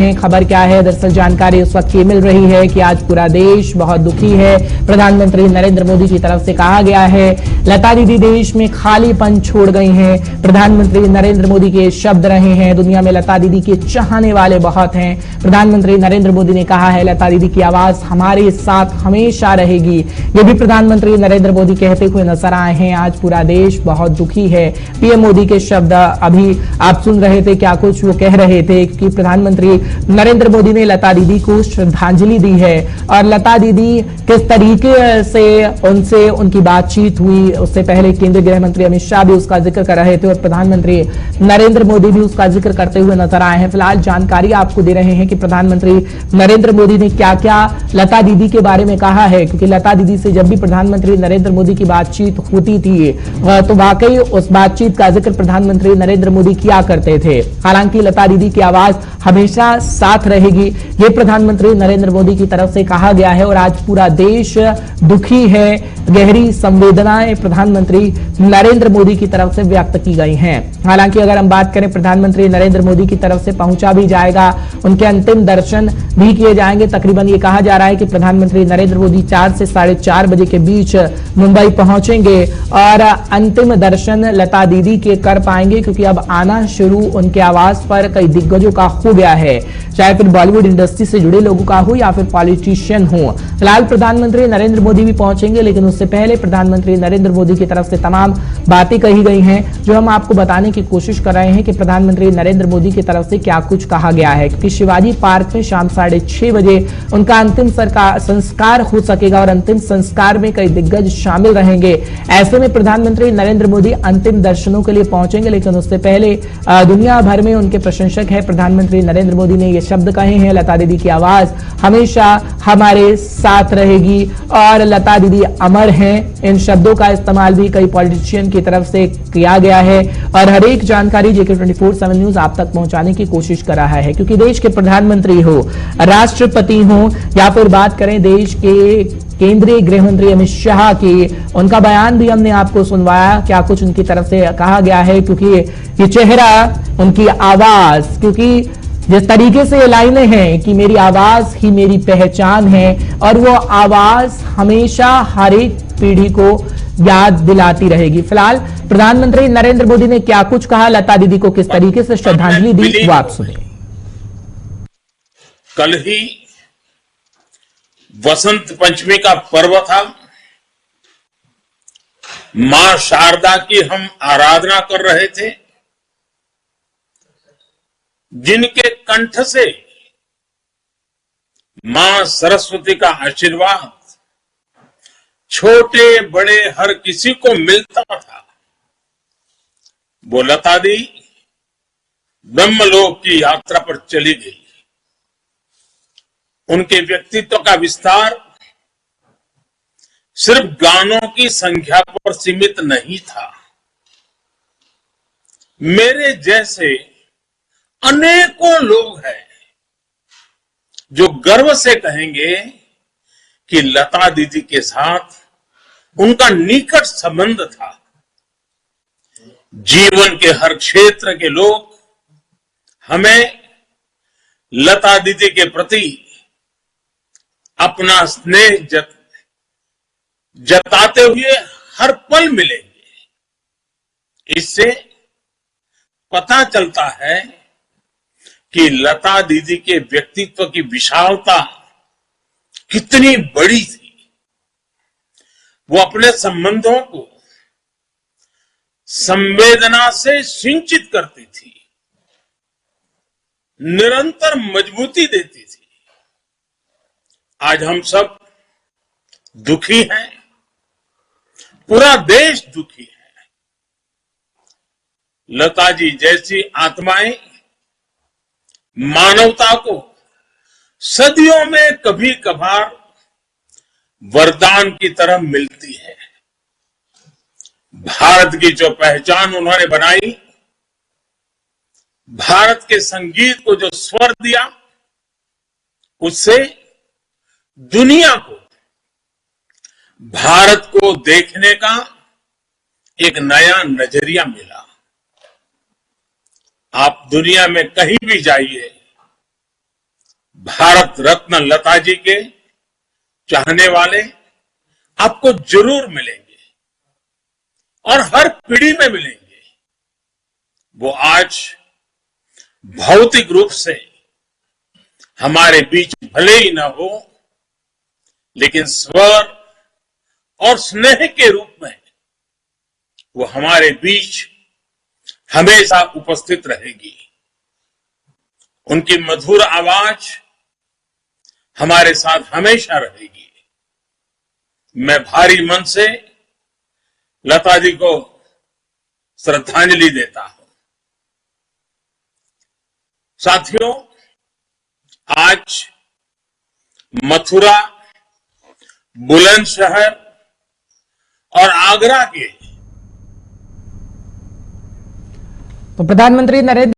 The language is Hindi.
हैं खबर क्या है। दरअसल जानकारी उस वक्त ये मिल रही है कि आज पूरा देश बहुत दुखी है। प्रधानमंत्री नरेंद्र मोदी की तरफ से कहा गया है, लता दीदी देश में खालीपन छोड़ गई हैं। प्रधानमंत्री नरेंद्र मोदी के शब्द रहे हैं, दुनिया में लता दीदी के चाहने वाले बहुत हैं। प्रधानमंत्री नरेंद्र मोदी ने कहा है, लता दीदी की आवाज हमारे साथ हमेशा रहेगी। ये भी प्रधानमंत्री नरेंद्र मोदी कहते हुए नजर आए हैं। आज पूरा देश बहुत दुखी है। पीएम मोदी के शब्द अभी आप सुन रहे थे, क्या कुछ वो कह रहे थे कि प्रधानमंत्री नरेंद्र मोदी ने लता दीदी को श्रद्धांजलि दी है और लता दीदी किस तरीके से उनसे उनकी बातचीत हुई, उससे पहले केंद्रीय गृह मंत्री अमित शाह भी उसका जिक्र कर रहे थे और प्रधानमंत्री नरेंद्र मोदी भी उसका जिक्र करते हुए नजर आए हैं। फिलहाल जानकारी आपको दे रहे हैं कि प्रधानमंत्री नरेंद्र मोदी ने क्या क्या लता दीदी के बारे में कहा है, क्योंकि लता दीदी से जब भी प्रधानमंत्री नरेंद्र मोदी की बातचीत होती थी तो वाकई उस बातचीत का जिक्र प्रधानमंत्री नरेंद्र मोदी किया करते थे। हालांकि लता दीदी की आवाज हमेशा साथ रहेगी, ये प्रधानमंत्री नरेंद्र मोदी की तरफ से कहा गया है और आज पूरा देश दुखी है। गहरी संवेदनाएं प्रधानमंत्री नरेंद्र मोदी की तरफ से व्यक्त की गई हैं। हालांकि अगर हम बात करें, प्रधानमंत्री नरेंद्र मोदी की तरफ से पहुंचा भी जाएगा, उनके अंतिम दर्शन भी किए जाएंगे। तकरीबन ये कहा जा रहा है कि प्रधानमंत्री नरेंद्र मोदी 4 से 4:30 बजे के बीच मुंबई पहुंचेंगे और अंतिम दर्शन लता दीदी के कर पाएंगे, क्योंकि अब आना शुरू उनके आवास पर कई दिग्गजों का हो गया है, चाहे फिर बॉलीवुड इंडस्ट्री से जुड़े लोगों का हो या फिर पॉलिटिशियन हो। फिलहाल प्रधानमंत्री नरेंद्र मोदी भी पहुंचेंगे, लेकिन उससे पहले प्रधानमंत्री नरेंद्र मोदी की तरफ से तमाम बातें कही गई हैं, जो हम आपको बताने की कोशिश कर रहे हैं कि प्रधानमंत्री नरेंद्र मोदी की तरफ से क्या कुछ कहा गया है। क्योंकि शिवाजी पार्क में शाम 6:30 बजे उनका अंतिम संस्कार हो सकेगा और अंतिम संस्कार में कई दिग्गज शामिल रहेंगे। ऐसे में प्रधानमंत्री नरेंद्र मोदी अंतिम दर्शनों के लिए पहुंचेंगे, लेकिन उससे पहले दुनिया भर में उनके प्रशंसक हैं। प्रधानमंत्री नरेंद्र मोदी ने ये शब्द कहे हैं, लता दीदी की आवाज हमेशा हमारे साथ रहेगी और लता दीदी अमर हैं। इन शब्दों का इस्तेमाल भी कई पॉलिटिशियन की तरफ से किया गया है और हर एक जानकारी जेके 24/7 न्यूज आप तक पहुंचाने की कोशिश कर रहा है। क्योंकि देश के प्रधानमंत्री हो, राष्ट्रपति हो या फिर बात करें देश के केंद्रीय गृह मंत्री अमित शाह की, उनका बयान भी हमने आपको सुनवाया, क्या कुछ उनकी तरफ से कहा गया है। क्योंकि ये चेहरा, उनकी आवाज, क्योंकि जिस तरीके से ये लाइनें हैं कि मेरी आवाज ही मेरी पहचान है, और वो आवाज हमेशा हर एक पीढ़ी को याद दिलाती रहेगी। फिलहाल प्रधानमंत्री नरेंद्र मोदी ने क्या कुछ कहा, लता दीदी को किस तरीके से श्रद्धांजलि दी, वो आप सुनिए। कल ही वसंत पंचमी का पर्व था। मां शारदा की हम आराधना कर रहे थे, जिनके कंठ से मां सरस्वती का आशीर्वाद छोटे बड़े हर किसी को मिलता था। वो लता दी ब्रह्मलोक की यात्रा पर चली गई। उनके व्यक्तित्व का विस्तार सिर्फ गानों की संख्या पर सीमित नहीं था। मेरे जैसे अनेकों लोग हैं जो गर्व से कहेंगे कि लता दीदी के साथ उनका निकट संबंध था। जीवन के हर क्षेत्र के लोग हमें लता दीदी के प्रति अपना स्नेह जताते हुए हर पल मिलेंगे। इससे पता चलता है कि लता दीदी के व्यक्तित्व की विशालता कितनी बड़ी थी। वो अपने संबंधों को संवेदना से सिंचित करती थी, निरंतर मजबूती देती थी। आज हम सब दुखी हैं, पूरा देश दुखी है। लता जी जैसी आत्माएं मानवता को सदियों में कभी कभार वरदान की तरह मिलती है। भारत की जो पहचान उन्होंने बनाई, भारत के संगीत को जो स्वर दिया, उससे दुनिया को भारत को देखने का एक नया नजरिया मिला। आप दुनिया में कहीं भी जाइए, भारत रत्न लता जी के चाहने वाले आपको जरूर मिलेंगे और हर पीढ़ी में मिलेंगे। वो आज भौतिक रूप से हमारे बीच भले ही न हो, लेकिन स्वर और स्नेह के रूप में वो हमारे बीच हमेशा उपस्थित रहेगी। उनकी मधुर आवाज हमारे साथ हमेशा रहेगी। मैं भारी मन से लता जी को श्रद्धांजलि देता हूं। साथियों, आज मथुरा, बुलंदशहर और आगरा के तो प्रधानमंत्री नरेंद्र